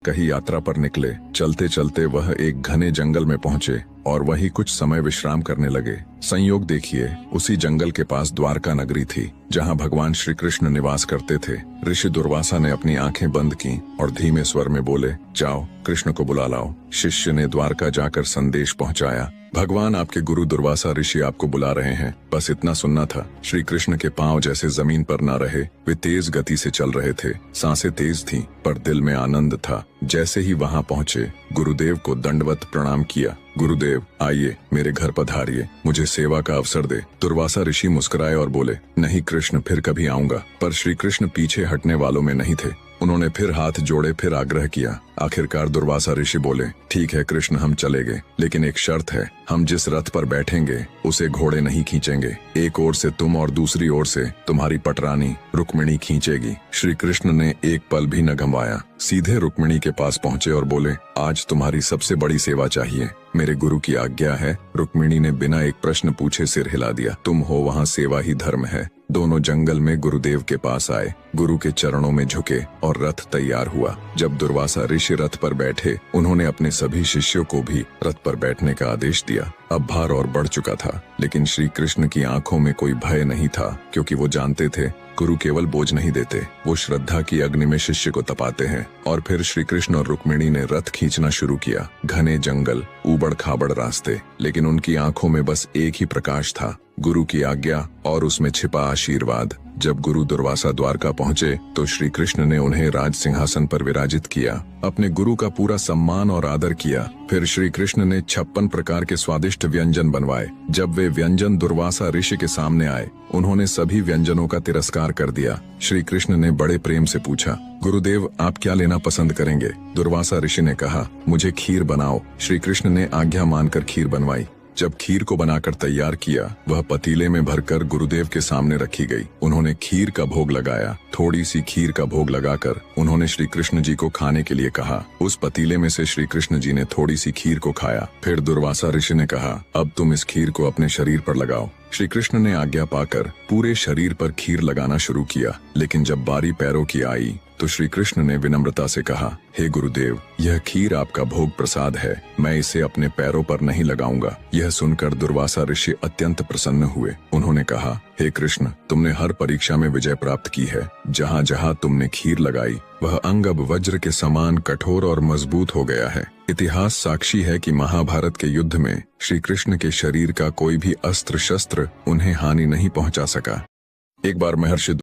कहीं यात्रा पर निकले। चलते चलते वह एक घने जंगल में पहुंचे और वहीं कुछ समय विश्राम करने लगे। संयोग देखिए, उसी जंगल के पास द्वारका नगरी थी, जहां भगवान श्री कृष्ण निवास करते थे। ऋषि दुर्वासा ने अपनी आंखें बंद की और धीमे स्वर में बोले, जाओ कृष्ण को बुला लाओ। शिष्य ने द्वारका जाकर संदेश पहुंचाया, भगवान आपके गुरु दुर्वासा ऋषि आपको बुला रहे हैं। बस इतना सुनना था। श्री कृष्ण के पांव जैसे जमीन पर ना रहे, वे तेज गति से चल रहे थे। सांसें तेज थीं, पर दिल में आनंद था। जैसे ही वहां पहुंचे, गुरुदेव को दंडवत प्रणाम किया। गुरुदेव आइए, मेरे घर पधारिए, मुझे सेवा का अवसर दे। दुर्वासा ऋषि मुस्कुराए और बोले, नहीं कृष्ण, फिर कभी आऊंगा। पर श्री कृष्ण पीछे हटने वालों में नहीं थे। उन्होंने फिर हाथ जोड़े, फिर आग्रह किया। आखिरकार दुर्वासा ऋषि बोले, ठीक है कृष्ण, हम चलेंगे, लेकिन एक शर्त है, हम जिस रथ पर बैठेंगे उसे घोड़े नहीं खींचेंगे। एक ओर से तुम और दूसरी ओर से तुम्हारी पटरानी रुक्मिणी खींचेगी। श्री कृष्ण ने एक पल भी न गंवाया, सीधे रुक्मिणी के पास पहुंचे और बोले, आज तुम्हारी सबसे बड़ी सेवा चाहिए, मेरे गुरु की आज्ञा है। रुक्मिणी ने बिना एक प्रश्न पूछे सिर हिला दिया। तुम हो वहाँ सेवा ही धर्म है। दोनों जंगल में गुरुदेव के पास आए, गुरु के चरणों में झुके और रथ तैयार हुआ। जब दुर्वासा ऋषि रथ पर बैठे, उन्होंने अपने सभी शिष्यों को भी रथ पर बैठने का आदेश दिया। अब भार और बढ़ चुका था, लेकिन श्री कृष्ण की आंखों में कोई भय नहीं था, क्योंकि वो जानते थे गुरु केवल बोझ नहीं देते, वो श्रद्धा की अग्नि में शिष्य को तपाते हैं। और फिर श्री कृष्ण और रुक्मिणी ने रथ खींचना शुरू किया। घने जंगल, ऊबड़ खाबड़ रास्ते, लेकिन उनकी आंखों में बस एक ही प्रकाश था, गुरु की आज्ञा और उसमें छिपा आशीर्वाद। जब गुरु दुर्वासा द्वारका पहुंचे तो श्री कृष्ण ने उन्हें राज सिंहासन पर विराजित किया, अपने गुरु का पूरा सम्मान और आदर किया। फिर श्री कृष्ण ने 56 प्रकार के स्वादिष्ट व्यंजन बनवाए। जब वे व्यंजन दुर्वासा ऋषि के सामने आए, उन्होंने सभी व्यंजनों का तिरस्कार कर दिया। श्री कृष्ण ने बड़े प्रेम से पूछा, गुरुदेव आप क्या लेना पसंद करेंगे? दुर्वासा ऋषि ने कहा, मुझे खीर बनाओ। श्री कृष्ण ने आज्ञा मानकर खीर बनवाई। जब खीर को बनाकर तैयार किया, वह पतीले में भरकर गुरुदेव के सामने रखी गई। उन्होंने खीर का भोग लगाया। थोड़ी सी खीर का भोग लगाकर उन्होंने श्री कृष्ण जी को खाने के लिए कहा। उस पतीले में से श्री कृष्ण जी ने थोड़ी सी खीर को खाया। फिर दुर्वासा ऋषि ने कहा, अब तुम इस खीर को अपने शरीर पर लगाओ। श्री कृष्ण ने आज्ञा पाकर पूरे शरीर पर खीर लगाना शुरू किया, लेकिन जब बारी पैरों की आई तो श्री कृष्ण ने विनम्रता से कहा, हे गुरुदेव, यह खीर आपका भोग प्रसाद है, मैं इसे अपने पैरों पर नहीं लगाऊंगा। यह सुनकर दुर्वासा ऋषि अत्यंत प्रसन्न हुए। उन्होंने कहा, हे कृष्ण, तुमने हर परीक्षा में विजय प्राप्त की है। जहाँ जहाँ तुमने खीर लगाई, वह अंग अब वज्र के समान कठोर और मजबूत हो गया है। इतिहास साक्षी है कि महाभारत के युद्ध में श्री कृष्ण के शरीर का कोई भी अस्त्र शस्त्र उन्हें हानि नहीं पहुंचा सका। एक बार महर्षि